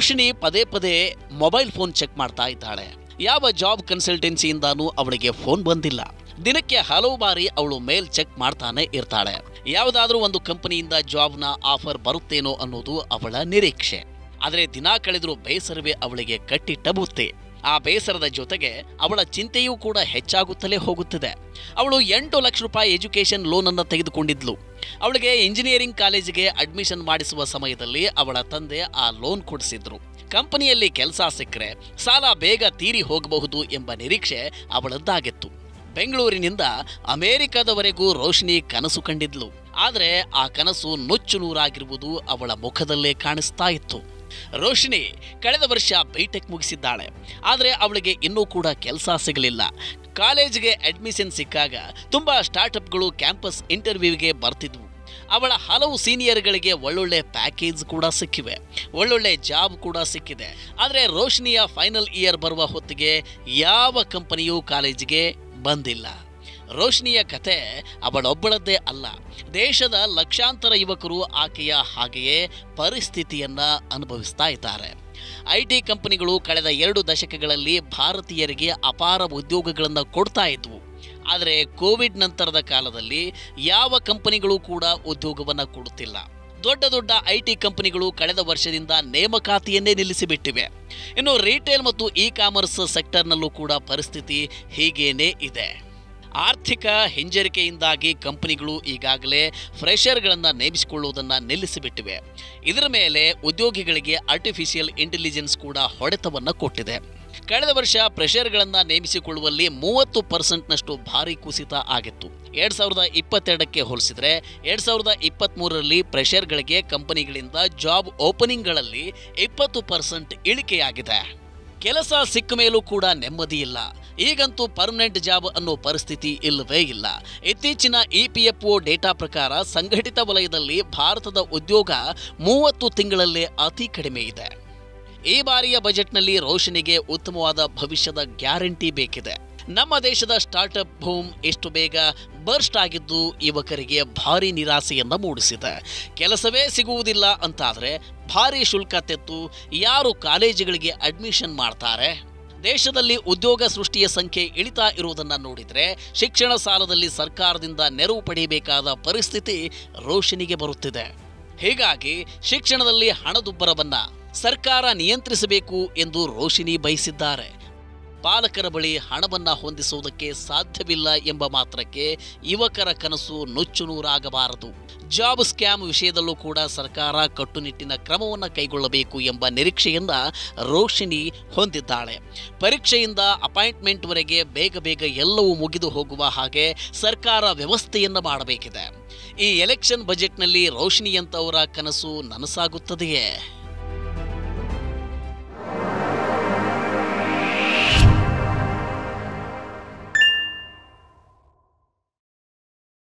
ರೋಶಿನಿ ಪದೇ ಪದೇ mobile phone check ಮಾಡ್ತಾ ಇದ್ದಾಳೆ. ಯಾವ ಜಾಬ್ ಕನ್ಸಲ್ಟೆನ್ಸಿಯಿಂದಾನೂ ಅವಳಿಗೆ ಫೋನ್ ಬಂದಿಲ್ಲ. ದಿನಕ್ಕೆ ಹಲವು ಬಾರಿ ಅವಳು ಮೇಲ್ ಚೆಕ್ ಮಾಡ್ತಾನೆ ಇರ್ತಾಳೆ. ಯಾವುದಾದ್ರೂ ಒಂದು ಕಂಪನಿಯಿಂದ ಜಾಬ್ನ ಆಫರ್ ಬರುತ್ತೇನೋ ಅನ್ನೋದು ಅವಳ ನಿರೀಕ್ಷೆ. ಆದರೆ ದಿನ ಕಳೆದರೂ ಬೇಸರವೇ ಅವಳಿಗೆ ಕಟ್ಟಿಟ್ಟ ಬುತ್ತಿ. ಆ ಬೇಸರದ ಜೊತೆಗೆ ಅವಳ ಚಿಂತೆಯೂ ಕೂಡ ಹೆಚ್ಚಾಗುತ್ತಲೇ ಹೋಗುತ್ತಿದೆ. ಅವಳು 8 ಲಕ್ಷ ರೂಪಾಯಿ ಎಜುಕೇಷನ್ ಲೋನ್ ಅನ್ನು ತೆಗೆದುಕೊಂಡಿದ್ಲು. ಅವಳಿಗೆ ಇಂಜಿನಿಯರಿಂಗ್ ಕಾಲೇಜಿಗೆ ಅಡ್ಮಿಷನ್ ಮಾಡಿಸುವ ಸಮಯದಲ್ಲಿ ಅವಳ ತಂದೆ ಆ ಲೋನ್ ಕೊಡಿಸಿದ್ರು. ಕಂಪನಿಯಲ್ಲಿ ಕೆಲಸ ಸಿಕ್ಕರೆ ಸಾಲ ಬೇಗ ತೀರಿ ಹೋಗಬಹುದು ಎಂಬ ನಿರೀಕ್ಷೆ ಅವಳದ್ದಾಗಿತ್ತು. ಬೆಂಗಳೂರಿನಿಂದ ಅಮೆರಿಕದವರೆಗೂ ರೋಶಿನಿ ಕನಸು ಕಂಡಿದ್ಲು. ಆದರೆ ಆ ಕನಸು ನುಚ್ಚು ನೂರಾಗಿರುವುದು ಅವಳ ಮುಖದಲ್ಲೇ ಕಾಣಿಸ್ತಾ ಇತ್ತು. ರೋಶಿನಿ ಕಳೆದ ವರ್ಷ ಬಿಟೆಕ್ ಮುಗಿಸಿದ್ದಾಳೆ. ಆದರೆ ಅವಳಿಗೆ ಇನ್ನೂ ಕೂಡ ಕೆಲಸ ಸಿಗಲಿಲ್ಲ. ಕಾಲೇಜಿಗೆ ಅಡ್ಮಿಷನ್ ಸಿಕ್ಕಾಗ ತುಂಬಾ ಸ್ಟಾರ್ಟ್ಅಪ್ಗಳು ಕ್ಯಾಂಪಸ್ ಇಂಟರ್ವ್ಯೂಗೆ ಬರ್ತಿದ್ವು. ಅವಳ ಹಲವು ಸೀನಿಯರ್ಗಳಿಗೆ ಒಳ್ಳೊಳ್ಳೆ ಪ್ಯಾಕೇಜ್ ಕೂಡ ಸಿಕ್ಕಿವೆ, ಒಳ್ಳೊಳ್ಳೆ ಜಾಬ್ ಕೂಡ ಸಿಕ್ಕಿದೆ. ಆದರೆ ರೋಶಿನಿಯ ಫೈನಲ್ ಇಯರ್ ಬರುವ ಹೊತ್ತಿಗೆ ಯಾವ ಕಂಪನಿಯೂ ಕಾಲೇಜಿಗೆ ಬಂದಿಲ್ಲ. ರೋಶಿನಿಯ ಕತೆ ಅವಳೊಬ್ಬಳದ್ದೇ ಅಲ್ಲ. ದೇಶದ ಲಕ್ಷಾಂತರ ಯುವಕರು ಆಕೆಯ ಹಾಗೆಯೇ ಪರಿಸ್ಥಿತಿಯನ್ನ ಅನುಭವಿಸ್ತಾ ಇದ್ದಾರೆ. ಐಟಿ ಕಂಪನಿಗಳು ಕಳೆದ 2 ದಶಕಗಳಲ್ಲಿ ಭಾರತೀಯರಿಗೆ ಅಪಾರ ಉದ್ಯೋಗಗಳನ್ನು ಕೊಡ್ತಾ ಇದ್ವು. ಆದರೆ ಕೋವಿಡ್ ನಂತರದ ಕಾಲದಲ್ಲಿ ಯಾವ ಕಂಪನಿಗಳು ಕೂಡ ಉದ್ಯೋಗವನ್ನು ಕೊಡುತ್ತಿಲ್ಲ. ದೊಡ್ಡ ದೊಡ್ಡ ಐಟಿ ಕಂಪನಿಗಳು ಕಳೆದ ವರ್ಷದಿಂದ ನೇಮಕಾತಿಯನ್ನೇ ನಿಲ್ಲಿಸಿಬಿಟ್ಟಿವೆ. ಇನ್ನು ರಿಟೇಲ್ ಮತ್ತು ಇ ಕಾಮರ್ಸ್ ಸೆಕ್ಟರ್ನಲ್ಲೂ ಕೂಡ ಪರಿಸ್ಥಿತಿ ಹೀಗೇನೇ ಇದೆ. ಆರ್ಥಿಕ ಹಿಂಜರಿಕೆಯಿಂದಾಗಿ ಕಂಪನಿಗಳು ಈಗಾಗಲೇ ಫ್ರೆಷರ್ಗಳನ್ನು ನೇಮಿಸಿಕೊಳ್ಳುವುದನ್ನು ನಿಲ್ಲಿಸಿಬಿಟ್ಟಿವೆ. ಇದರ ಮೇಲೆ ಉದ್ಯೋಗಿಗಳಿಗೆ ಆರ್ಟಿಫಿಷಿಯಲ್ ಇಂಟೆಲಿಜೆನ್ಸ್ ಕೂಡ ಹೊಡೆತವನ್ನು ಕೊಟ್ಟಿದೆ. ಕಳೆದ ವರ್ಷ ಫ್ರೆಷರ್ಗಳನ್ನು ನೇಮಿಸಿಕೊಳ್ಳುವಲ್ಲಿ 30% ಭಾರಿ ಕುಸಿತ ಆಗಿತ್ತು. 2022ಕ್ಕೆ ಹೋಲಿಸಿದರೆ 2023ರಲ್ಲಿ ಫ್ರೆಷರ್ಗಳಿಗೆ ಕಂಪನಿಗಳಿಂದ ಜಾಬ್ ಓಪನಿಂಗ್ಗಳಲ್ಲಿ 20% ಇಳಿಕೆಯಾಗಿದೆ. ಕೆಲಸ ಸಿಕ್ಕ ಮೇಲೂ ಕೂಡ ನೆಮ್ಮದಿ ಇಲ್ಲ. ಈಗಂತೂ ಪರ್ಮನೆಂಟ್ ಜಾಬ್ ಅನ್ನೋ ಪರಿಸ್ಥಿತಿ ಇಲ್ಲವೇ ಇಲ್ಲ. ಇತ್ತೀಚಿನ EPFO ಡೇಟಾ ಪ್ರಕಾರ ಸಂಘಟಿತ ವಲಯದಲ್ಲಿ ಭಾರತದ ಉದ್ಯೋಗ 30 ತಿಂಗಳಲ್ಲೇ ಅತಿ ಕಡಿಮೆ ಇದೆ. ಈ ಬಾರಿಯ ಬಜೆಟ್ನಲ್ಲಿ ರೋಶಿನಿಗೆ ಉತ್ತಮವಾದ ಭವಿಷ್ಯದ ಗ್ಯಾರಂಟಿ ಬೇಕಿದೆ. ನಮ್ಮ ದೇಶದ ಸ್ಟಾರ್ಟ್ಅಪ್ ಬೂಮ್ ಎಷ್ಟು ಬೇಗ ಬರ್ಸ್ಟ್ ಆಗಿದ್ದು ಯುವಕರಿಗೆ ಭಾರಿ ನಿರಾಸೆಯನ್ನು ಮೂಡಿಸಿದೆ. ಕೆಲಸವೇ ಸಿಗುವುದಿಲ್ಲ ಅಂತಾದರೆ ಭಾರಿ ಶುಲ್ಕ ತೆತ್ತು ಯಾರು ಕಾಲೇಜುಗಳಿಗೆ ಅಡ್ಮಿಷನ್ ಮಾಡ್ತಾರೆ? ದೇಶದಲ್ಲಿ ಉದ್ಯೋಗ ಸೃಷ್ಟಿಯ ಸಂಖ್ಯೆ ಇಳಿತಾ ಇರುವುದನ್ನು ನೋಡಿದರೆ ಶಿಕ್ಷಣ ಸಾಲದಲ್ಲಿ ಸರ್ಕಾರದಿಂದ ನೆರವು ಪಡೆಯಬೇಕಾದ ಪರಿಸ್ಥಿತಿ ರೋಶಿನಿಗೆ ಬರುತ್ತಿದೆ. ಹೀಗಾಗಿ ಶಿಕ್ಷಣದಲ್ಲಿ ಹಣದುಬ್ಬರವನ್ನ ಸರ್ಕಾರ ನಿಯಂತ್ರಿಸಬೇಕು ಎಂದು ರೋಶಿನಿ ಬಯಸಿದ್ದಾರೆ. ಪಾಲಕರ ಬಳಿ ಹಣವನ್ನ ಹೊಂದಿಸುವುದಕ್ಕೆ ಸಾಧ್ಯವಿಲ್ಲ ಎಂಬ ಮಾತ್ರಕ್ಕೆ ಯುವಕರ ಕನಸು ನುಚ್ಚುನೂರಾಗಬಾರದು. ಜಾಬ್ ಸ್ಕ್ಯಾಮ್ ವಿಷಯದಲ್ಲೂ ಕೂಡ ಸರ್ಕಾರ ಕಟ್ಟುನಿಟ್ಟಿನ ಕ್ರಮವನ್ನು ಕೈಗೊಳ್ಳಬೇಕು ಎಂಬ ನಿರೀಕ್ಷೆಯನ್ನ ರೋಶಿನಿ ಹೊಂದಿದ್ದಾಳೆ. ಪರೀಕ್ಷೆಯಿಂದ ಅಪಾಯಿಂಟ್ಮೆಂಟ್ವರೆಗೆ ಬೇಗ ಎಲ್ಲವೂ ಮುಗಿದು ಹೋಗುವ ಹಾಗೆ ಸರ್ಕಾರ ವ್ಯವಸ್ಥೆಯನ್ನ ಮಾಡಬೇಕಿದೆ. ಈ ಎಲೆಕ್ಷನ್ ಬಜೆಟ್ನಲ್ಲಿ ರೋಶಿನಿಯಂತವರ ಕನಸು ನನಸಾಗುತ್ತದೆಯೇ?